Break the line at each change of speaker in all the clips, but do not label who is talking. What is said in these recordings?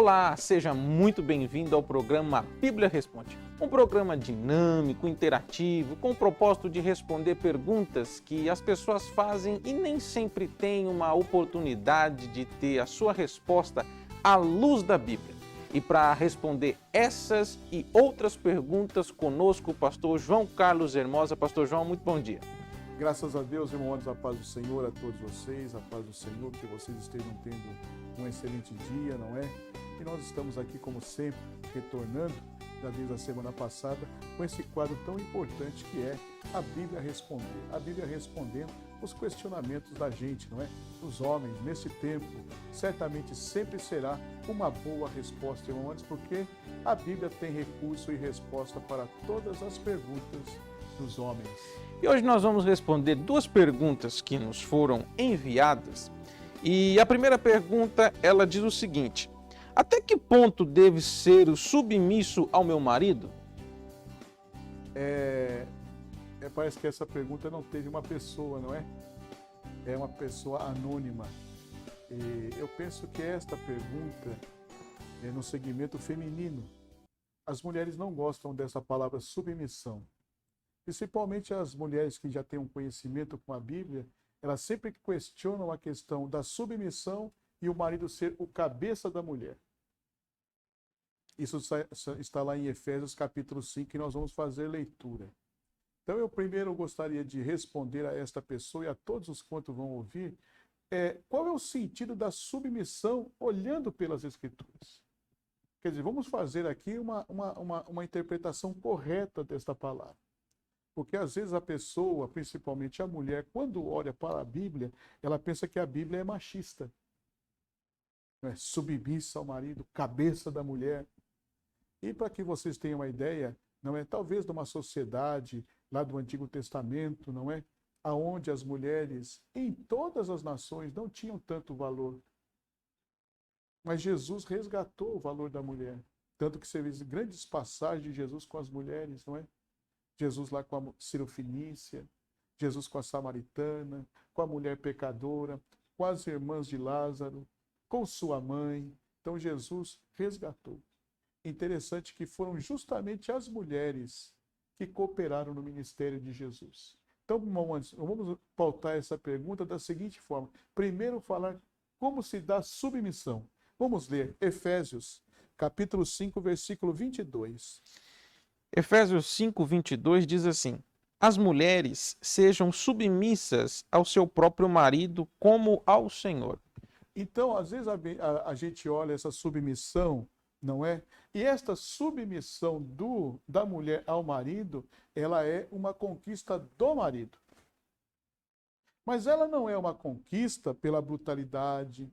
Olá, seja muito bem-vindo ao programa Bíblia Responde. Um programa dinâmico, interativo, com o propósito de responder perguntas que as pessoas fazem e nem sempre têm uma oportunidade de ter a sua resposta à luz da Bíblia. E para responder essas e outras perguntas, conosco o pastor João Carlos Hermosa. Pastor João, muito bom dia.
Graças a Deus, irmãos, a paz do Senhor a todos vocês, a paz do Senhor, que vocês estejam tendo um excelente dia, não é? E nós estamos aqui, como sempre, retornando, já desde a semana passada, com esse quadro tão importante que é a Bíblia Responder. A Bíblia respondendo os questionamentos da gente, não é? Dos homens, nesse tempo, certamente sempre será uma boa resposta, irmãos, porque a Bíblia tem recurso e resposta para todas as perguntas dos homens.
E hoje nós vamos responder duas perguntas que nos foram enviadas. E a primeira pergunta, ela diz o seguinte: até que ponto devo ser submisso ao meu marido?
Parece que essa pergunta não teve uma pessoa, não é? É uma pessoa anônima. E eu penso que esta pergunta é no segmento feminino. As mulheres não gostam dessa palavra submissão. Principalmente as mulheres que já têm um conhecimento com a Bíblia, elas sempre questionam a questão da submissão e o marido ser o cabeça da mulher. Isso está lá em Efésios capítulo 5, que nós vamos fazer leitura. Então eu primeiro gostaria de responder a esta pessoa e a todos os quantos vão ouvir, qual é o sentido da submissão olhando pelas Escrituras? Quer dizer, vamos fazer aqui uma interpretação correta desta palavra. Porque às vezes a pessoa, principalmente a mulher, quando olha para a Bíblia, ela pensa que a Bíblia é machista. É submissa ao marido, cabeça da mulher. E para que vocês tenham uma ideia, não é talvez de uma sociedade lá do Antigo Testamento, não é? Aonde as mulheres em todas as nações não tinham tanto valor. Mas Jesus resgatou o valor da mulher. Tanto que você vê grandes passagens de Jesus com as mulheres, não é? Jesus lá com a Cirofenícia, Jesus com a Samaritana, com a mulher pecadora, com as irmãs de Lázaro, com sua mãe. Então Jesus resgatou. Interessante que foram justamente as mulheres que cooperaram no ministério de Jesus. Então, vamos pautar essa pergunta da seguinte forma. Primeiro falar como se dá submissão. Vamos ler Efésios, capítulo 5, versículo 22.
Efésios 5, 22 diz assim: as mulheres sejam submissas ao seu próprio marido como ao Senhor.
Então, às vezes a gente olha essa submissão, não é? E esta submissão da mulher ao marido, ela é uma conquista do marido. Mas ela não é uma conquista pela brutalidade,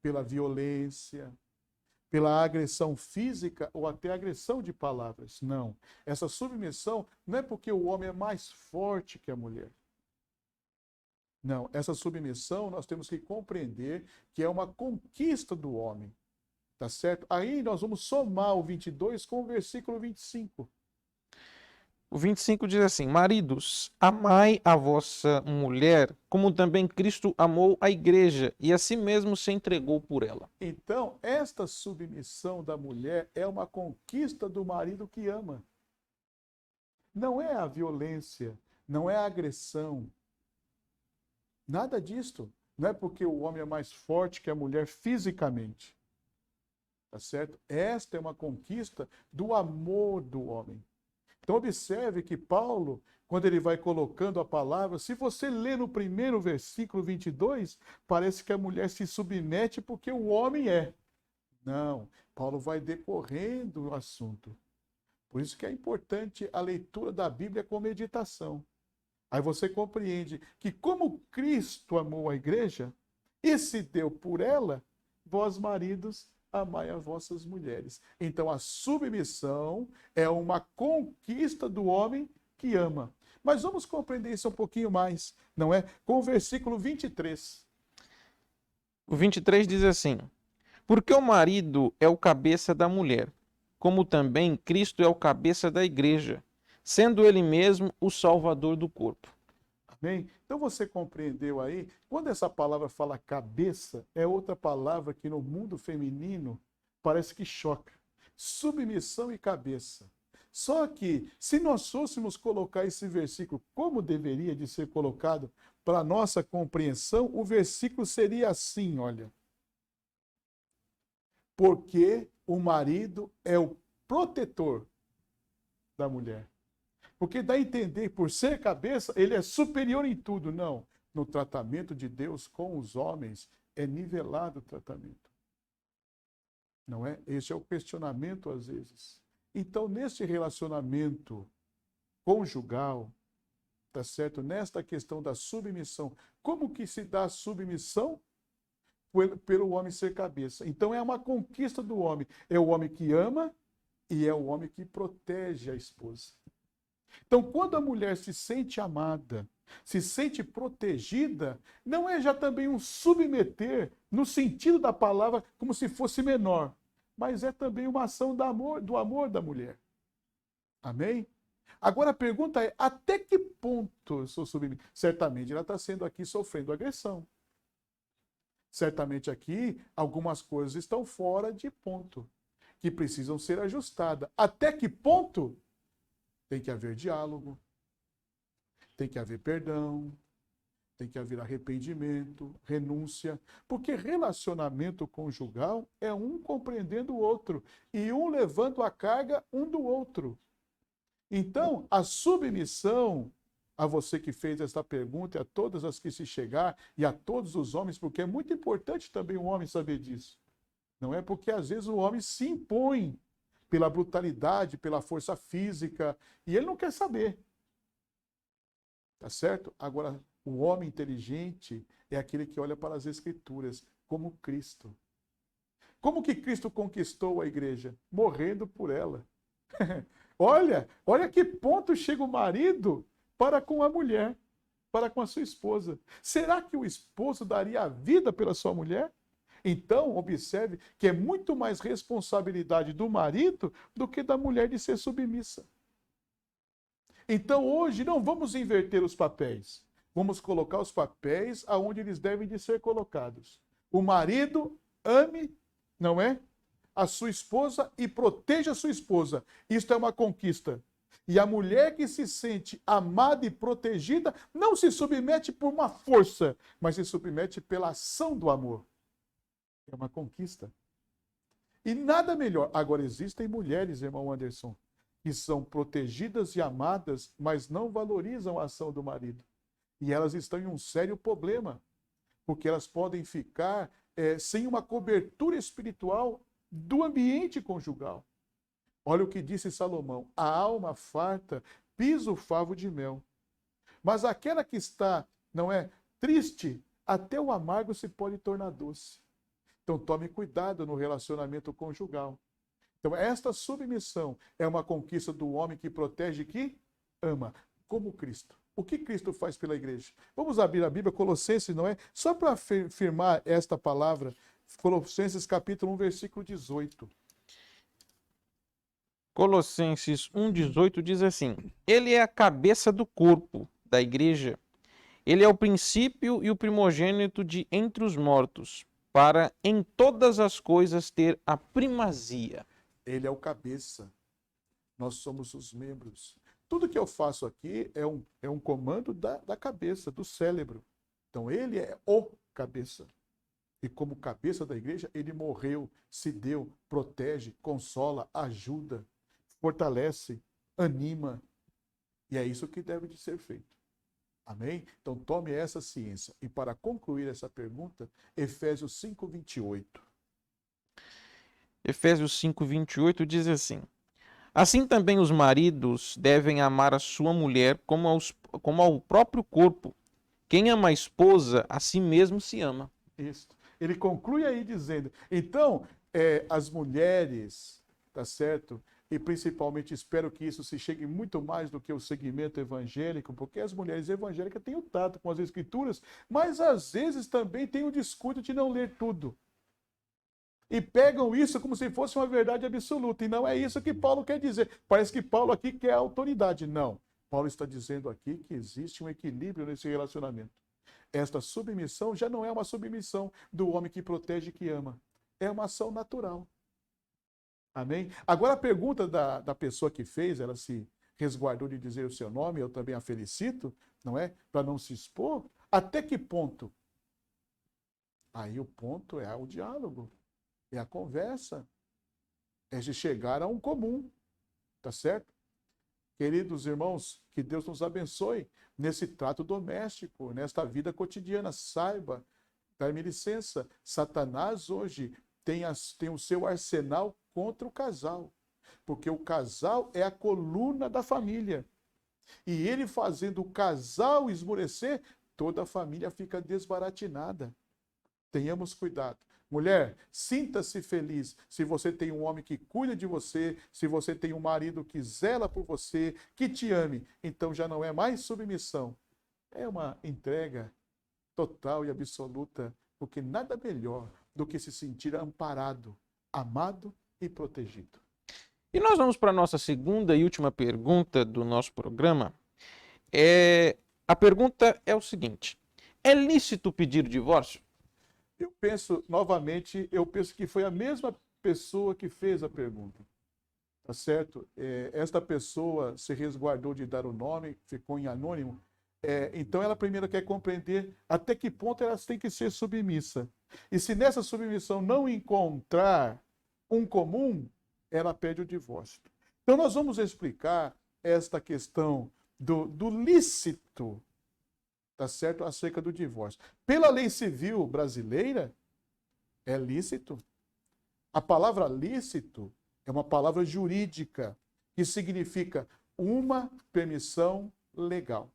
pela violência, pela agressão física ou até agressão de palavras. Não. Essa submissão não é porque o homem é mais forte que a mulher. Não. Essa submissão nós temos que compreender que é uma conquista do homem. Tá certo? Aí nós vamos somar o 22 com o versículo 25.
O 25 diz assim: maridos, amai a vossa mulher, como também Cristo amou a igreja e a si mesmo se entregou por ela.
Então, esta submissão da mulher é uma conquista do marido que ama. Não é a violência, não é a agressão. Nada disto. Não é porque o homem é mais forte que a mulher fisicamente. Tá certo? Esta é uma conquista do amor do homem. Então observe que Paulo, quando ele vai colocando a palavra, se você ler no primeiro versículo 22, parece que a mulher se submete porque o homem é. Não, Paulo vai decorrendo o assunto. Por isso que é importante a leitura da Bíblia com meditação. Aí você compreende que como Cristo amou a igreja e se deu por ela, vós maridos, amai as vossas mulheres. Então a submissão é uma conquista do homem que ama. Mas vamos compreender isso um pouquinho mais, não é? Com o versículo 23.
O 23 diz assim: porque o marido é o cabeça da mulher, como também Cristo é o cabeça da igreja, sendo ele mesmo o salvador do corpo.
Amém? Então você compreendeu aí? Quando essa palavra fala cabeça, é outra palavra que no mundo feminino Parece que choca. Submissão e cabeça. Só que, se nós fôssemos colocar esse versículo como deveria de ser colocado para a nossa compreensão, o versículo seria assim, olha. Porque o marido é o protetor da mulher. Porque dá a entender, por ser cabeça, ele é superior em tudo. Não. No tratamento de Deus com os homens, é nivelado o tratamento. Não é? Esse é o questionamento às vezes. Então, nesse relacionamento conjugal, tá certo? Nesta questão da submissão, como que se dá a submissão? Pelo homem ser cabeça. Então, é uma conquista do homem. É o homem que ama e é o homem que protege a esposa. Então, quando a mulher se sente amada, se sente protegida, não é já também um submeter, no sentido da palavra, como se fosse menor, mas é também uma ação do amor da mulher. Amém? Agora a pergunta é, até que ponto eu sou submissa? Certamente ela está sendo aqui sofrendo agressão. Certamente aqui algumas coisas estão fora de ponto, que precisam ser ajustadas. Até que ponto? Tem que haver diálogo, tem que haver perdão, tem que haver arrependimento, renúncia, porque relacionamento conjugal é um compreendendo o outro e um levando a carga um do outro. Então, a submissão, a você que fez esta pergunta, e a todas as que se chegar, e a todos os homens, porque é muito importante também o homem saber disso. Não é porque às vezes o homem se impõe pela brutalidade, pela força física, e ele não quer saber. Tá certo? Agora, o homem inteligente é aquele que olha para as Escrituras como Cristo. Como que Cristo conquistou a igreja? Morrendo por ela. Olha que ponto chega o marido para com a mulher, para com a sua esposa. Será que o esposo daria a vida pela sua mulher? Então, observe que é muito mais responsabilidade do marido do que da mulher de ser submissa. Então, hoje, não vamos inverter os papéis. Vamos colocar os papéis aonde eles devem de ser colocados. O marido ame, não é? A sua esposa e proteja a sua esposa. Isto é uma conquista. E a mulher que se sente amada e protegida não se submete por uma força, mas se submete pela ação do amor. É uma conquista. E nada melhor. Agora, existem mulheres, irmão Anderson, que são protegidas e amadas, mas não valorizam a ação do marido. E elas estão em um sério problema, porque elas podem ficar sem uma cobertura espiritual do ambiente conjugal. Olha o que disse Salomão: a alma farta pisa o favo de mel, mas aquela que está, não é, triste, até o amargo se pode tornar doce. Então tome cuidado no relacionamento conjugal. Então esta submissão é uma conquista do homem que protege e que ama, como Cristo. O que Cristo faz pela igreja? Vamos abrir a Bíblia, Colossenses, não é? Só para afirmar esta palavra, Colossenses capítulo 1, versículo 18.
Colossenses 1,18 diz assim: Ele é a cabeça do corpo, da igreja. Ele é o princípio e o primogênito de entre os mortos, para em todas as coisas ter a primazia.
Ele é o cabeça. Nós somos os membros. Tudo que eu faço aqui é um comando da cabeça, do cérebro. Então, ele é o cabeça. E como cabeça da igreja, ele morreu, se deu, protege, consola, ajuda, fortalece, anima. E é isso que deve de ser feito. Amém? Então, tome essa ciência. E para concluir essa pergunta, Efésios 5:28.
Efésios 5:28 diz assim: Assim também os maridos devem amar a sua mulher como ao próprio corpo. Quem ama a esposa, a si mesmo se ama.
Isso. Ele conclui aí dizendo, então, as mulheres, tá certo? E principalmente espero que isso se chegue muito mais do que o segmento evangélico, porque as mulheres evangélicas têm o tato com as escrituras, mas às vezes também tem o descuido de não ler tudo. E pegam isso como se fosse uma verdade absoluta. E não é isso que Paulo quer dizer. Parece que Paulo aqui quer autoridade. Não. Paulo está dizendo aqui que existe um equilíbrio nesse relacionamento. Esta submissão já não é uma submissão do homem que protege e que ama. É uma ação natural. Amém? Agora a pergunta da pessoa que fez, ela se resguardou de dizer o seu nome, eu também a felicito, não é? Para não se expor. Até que ponto? Aí o ponto é o diálogo, é a conversa, é de chegar a um comum, tá certo? Queridos irmãos, que Deus nos abençoe nesse trato doméstico, nesta vida cotidiana. Saiba, dá-me licença, Satanás hoje tem o seu arsenal contra o casal, porque o casal é a coluna da família. E ele fazendo o casal esmorecer, toda a família fica desbaratinada. Tenhamos cuidado. Mulher, sinta-se feliz se você tem um homem que cuida de você, se você tem um marido que zela por você, que te ame. Então já não é mais submissão, é uma entrega total e absoluta, porque nada melhor do que se sentir amparado, amado e protegido.
E nós vamos para a nossa segunda e última pergunta do nosso programa. A pergunta é o seguinte: é lícito pedir divórcio?
Eu penso, novamente, que foi a mesma pessoa que fez a pergunta. Tá certo? Esta pessoa se resguardou de dar o nome, ficou em anônimo. Então ela primeiro quer compreender até que ponto ela tem que ser submissa. E se nessa submissão não encontrar um comum, ela pede o divórcio. Então nós vamos explicar esta questão do lícito, tá certo? Acerca do divórcio. Pela lei civil brasileira, é lícito. A palavra lícito é uma palavra jurídica que significa uma permissão legal.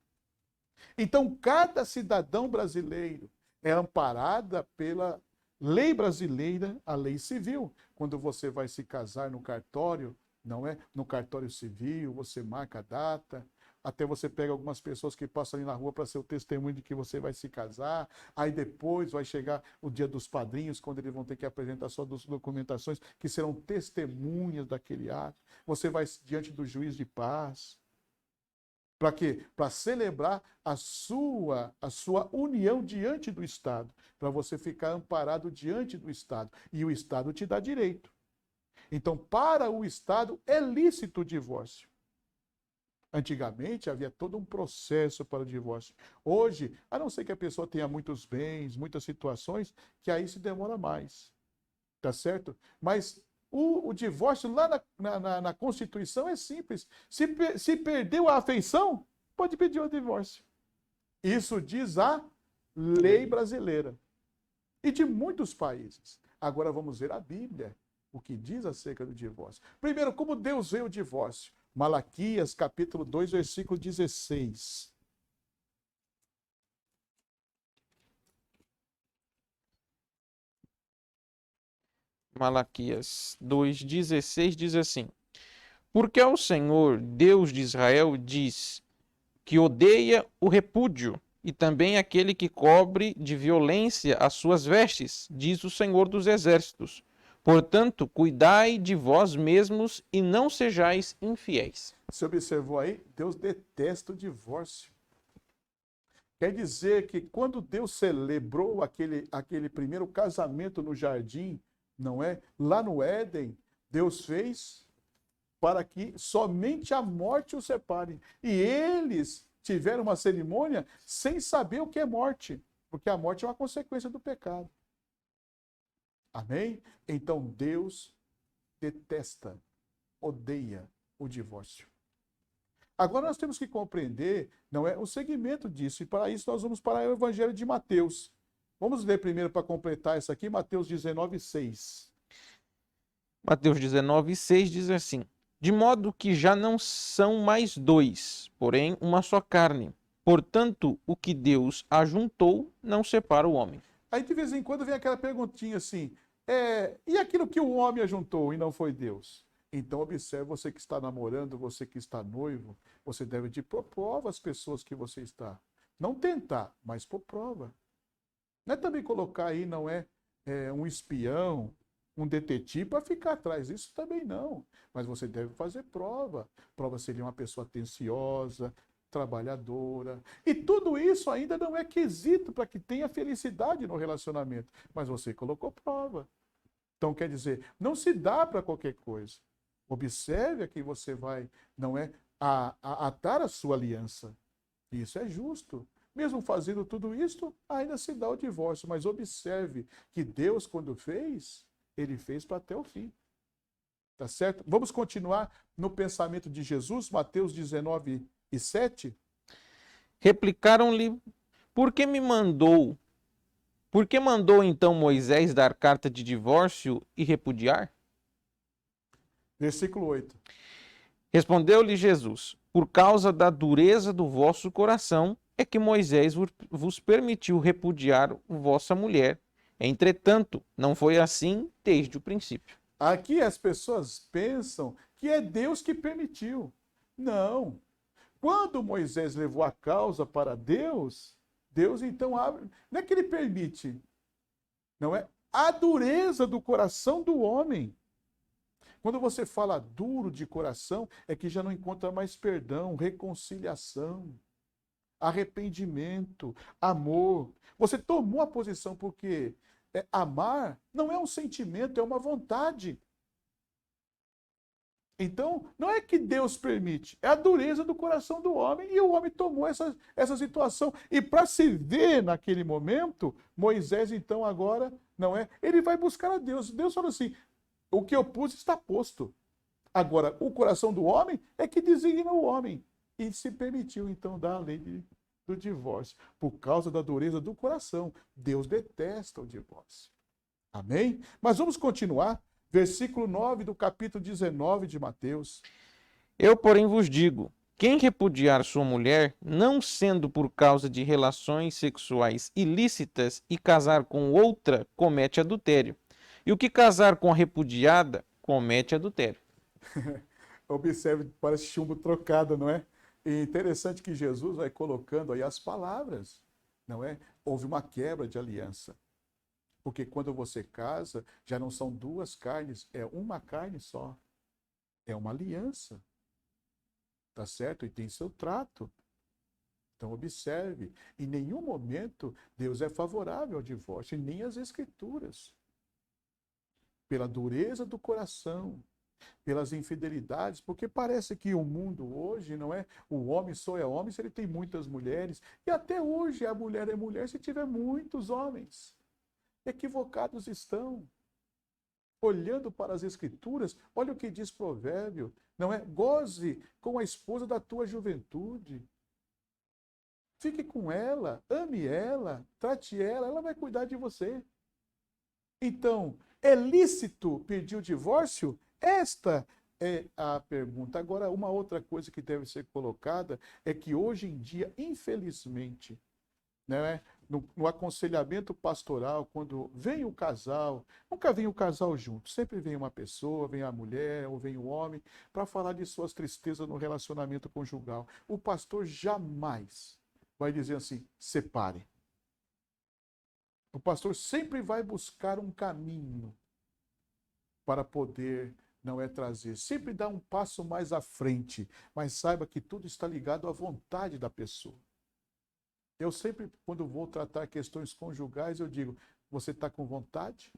Então, cada cidadão brasileiro é amparada pela lei brasileira, a lei civil. Quando você vai se casar no cartório, não é? No cartório civil, você marca a data. Até você pega algumas pessoas que passam ali na rua para ser o testemunho de que você vai se casar. Aí depois vai chegar o dia dos padrinhos, quando eles vão ter que apresentar suas documentações, que serão testemunhas daquele ato. Você vai diante do juiz de paz. Para quê? Para celebrar a sua união diante do Estado. Para você ficar amparado diante do Estado. E o Estado te dá direito. Então, para o Estado, é lícito o divórcio. Antigamente havia todo um processo para o divórcio. Hoje, a não ser que a pessoa tenha muitos bens, muitas situações, que aí se demora mais. Tá certo? Mas o divórcio lá na Constituição é simples. Se perdeu a afeição, pode pedir o divórcio. Isso diz a lei brasileira. E de muitos países. Agora vamos ver a Bíblia, o que diz acerca do divórcio. Primeiro, como Deus vê o divórcio? Malaquias, capítulo 2, versículo 16.
Malaquias 2,16 diz assim: porque ao Senhor, Deus de Israel, diz que odeia o repúdio, e também aquele que cobre de violência as suas vestes, diz o Senhor dos Exércitos. Portanto, cuidai de vós mesmos e não sejais infiéis.
Você observou aí? Deus detesta o divórcio. Quer dizer que quando Deus celebrou aquele primeiro casamento no jardim, não é? Lá no Éden, Deus fez para que somente a morte os separe. E eles tiveram uma cerimônia sem saber o que é morte, porque a morte é uma consequência do pecado. Amém? Então Deus detesta, odeia o divórcio. Agora nós temos que compreender, não é, o segmento disso, e para isso nós vamos para o Evangelho de Mateus. Vamos ler primeiro para completar isso aqui, Mateus 19:6.
Mateus 19:6 diz assim: de modo que já não são mais dois, porém uma só carne. Portanto, o que Deus ajuntou, não separa o homem.
Aí de vez em quando vem aquela perguntinha assim, e aquilo que o homem ajuntou e não foi Deus? Então observe, você que está namorando, você que está noivo, você deve de pôr prova às pessoas que você está. Não tentar, mas pôr prova. Não é também colocar aí, não é um espião, um detetive para ficar atrás. Isso também não. Mas você deve fazer prova. Prova se ele é uma pessoa atenciosa, trabalhadora. E tudo isso ainda não é quesito para que tenha felicidade no relacionamento. Mas você colocou prova. Então, quer dizer, não se dá para qualquer coisa. Observe a quem você vai, não é, atar a sua aliança. Isso é justo. Mesmo fazendo tudo isso, ainda se dá o divórcio. Mas observe que Deus, quando fez, ele fez para até o fim. Tá certo? Vamos continuar no pensamento de Jesus, Mateus 19:7.
Replicaram-lhe: Por que me mandou? Por que mandou então Moisés dar carta de divórcio e repudiar?
Versículo 8.
Respondeu-lhe Jesus: Por causa da dureza do vosso coração é que Moisés vos permitiu repudiar vossa mulher. Entretanto, não foi assim desde o princípio.
Aqui as pessoas pensam que é Deus que permitiu. Não. Quando Moisés levou a causa para Deus, Deus então abre. Não é que ele permite, não é? A dureza do coração do homem. Quando você fala duro de coração, é que já não encontra mais perdão, reconciliação, arrependimento, amor. Você tomou a posição porque amar não é um sentimento, é uma vontade. Então, não é que Deus permite, é a dureza do coração do homem, e o homem tomou essa situação. E para se ver naquele momento, Moisés, então, agora, não é? Ele vai buscar a Deus. Deus fala assim: o que eu pus está posto. Agora, o coração do homem é que designa o homem. E se permitiu, então, dar a lei do divórcio, por causa da dureza do coração. Deus detesta o divórcio. Amém? Mas vamos continuar. Versículo 9 do capítulo 19 de Mateus.
Eu, porém, vos digo: quem repudiar sua mulher, não sendo por causa de relações sexuais ilícitas, e casar com outra, comete adultério. E o que casar com a repudiada, comete adultério.
Observe, parece chumbo trocado, não é? E interessante que Jesus vai colocando aí as palavras, não é? Houve uma quebra de aliança. Porque quando você casa, já não são duas carnes, é uma carne só. É uma aliança. Tá certo? E tem seu trato. Então, observe, em nenhum momento Deus é favorável ao divórcio, e nem as Escrituras. Pela dureza do coração, pelas infidelidades, porque parece que o mundo hoje, não é? O homem só é homem se ele tem muitas mulheres, e até hoje a mulher é mulher se tiver muitos homens. Equivocados estão. Olhando para as Escrituras, olha o que diz Provérbio, não é? Goze com a esposa da tua juventude. Fique com ela, ame ela, trate ela, ela vai cuidar de você. Então, é lícito pedir o divórcio? Esta é a pergunta. Agora, uma outra coisa que deve ser colocada é que hoje em dia, infelizmente, né, no aconselhamento pastoral, quando vem o casal, nunca vem o casal junto, sempre vem uma pessoa, vem a mulher ou vem o homem, para falar de suas tristezas no relacionamento conjugal. O pastor jamais vai dizer assim: separe. O pastor sempre vai buscar um caminho para poder, não é trazer, sempre dá um passo mais à frente, mas saiba que tudo está ligado à vontade da pessoa. Eu sempre, quando vou tratar questões conjugais, eu digo: você está com vontade?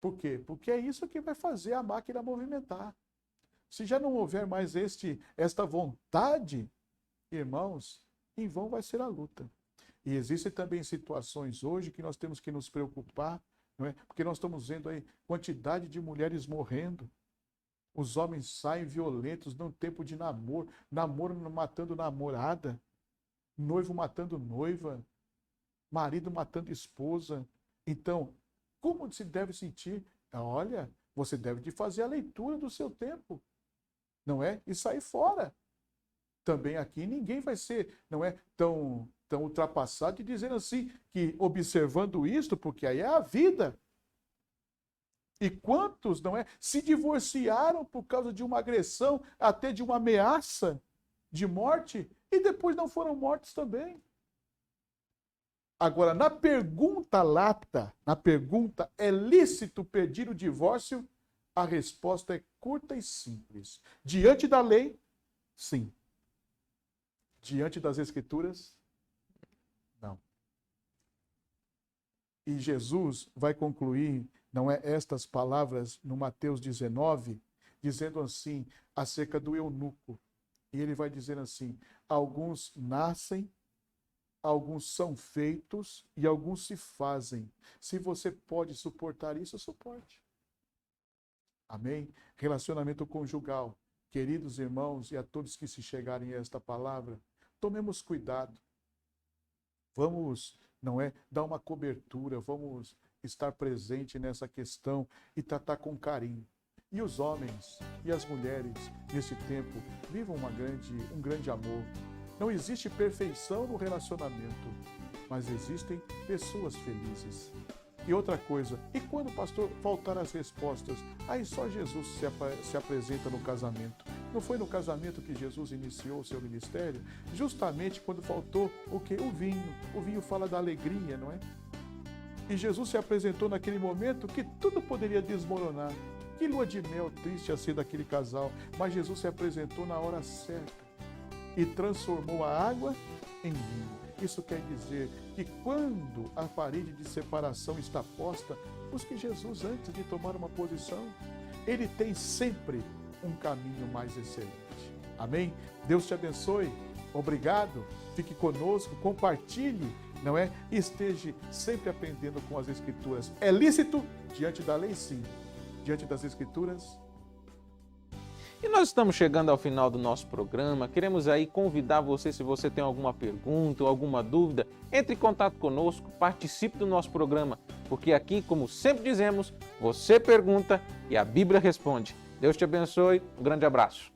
Por quê? Porque é isso que vai fazer a máquina movimentar. Se já não houver mais esta vontade, irmãos, em vão vai ser a luta. E existem também situações hoje que nós temos que nos preocupar, não é? Porque nós estamos vendo aí quantidade de mulheres morrendo. Os homens saem violentos num tempo de namoro, namoro matando namorada, noivo matando noiva, marido matando esposa. Então, como se deve sentir? Olha, você deve de fazer a leitura do seu tempo, não é? E sair fora. Também aqui ninguém vai ser, não é, tão ultrapassado e dizendo assim, que observando isto, porque aí é a vida. E quantos, não é, se divorciaram por causa de uma agressão, até de uma ameaça de morte, e depois não foram mortos também. Agora, na pergunta lata, na pergunta, é lícito pedir o divórcio? A resposta é curta e simples. Diante da lei, sim. Diante das Escrituras, não. E Jesus vai concluir, não é, estas palavras no Mateus 19, dizendo assim, acerca do eunuco. E ele vai dizer assim, alguns nascem, alguns são feitos e alguns se fazem. Se você pode suportar isso, suporte. Amém? Relacionamento conjugal. Queridos irmãos e a todos que se chegarem a esta palavra, tomemos cuidado. Vamos, não é, dar uma cobertura, vamos estar presente nessa questão e tratar com carinho. E os homens e as mulheres, nesse tempo, vivam um grande amor. Não existe perfeição no relacionamento, mas existem pessoas felizes. E outra coisa, e quando, pastor, faltar as respostas? Aí só Jesus se apresenta no casamento. Não foi no casamento que Jesus iniciou o seu ministério? Justamente quando faltou o quê? O vinho. O vinho fala da alegria, não é? E Jesus se apresentou naquele momento que tudo poderia desmoronar. Que lua de mel triste ia ser daquele casal. Mas Jesus se apresentou na hora certa e transformou a água em vinho. Isso quer dizer que quando a parede de separação está posta, busque Jesus antes de tomar uma posição. Ele tem sempre um caminho mais excelente. Amém? Deus te abençoe. Obrigado. Fique conosco, compartilhe, não é? E esteja sempre aprendendo com as Escrituras. É lícito diante da lei, sim. Diante das Escrituras.
E nós estamos chegando ao final do nosso programa. Queremos aí convidar você, se você tem alguma pergunta ou alguma dúvida, entre em contato conosco, participe do nosso programa, porque aqui, como sempre dizemos, você pergunta e a Bíblia responde. Deus te abençoe, um grande abraço.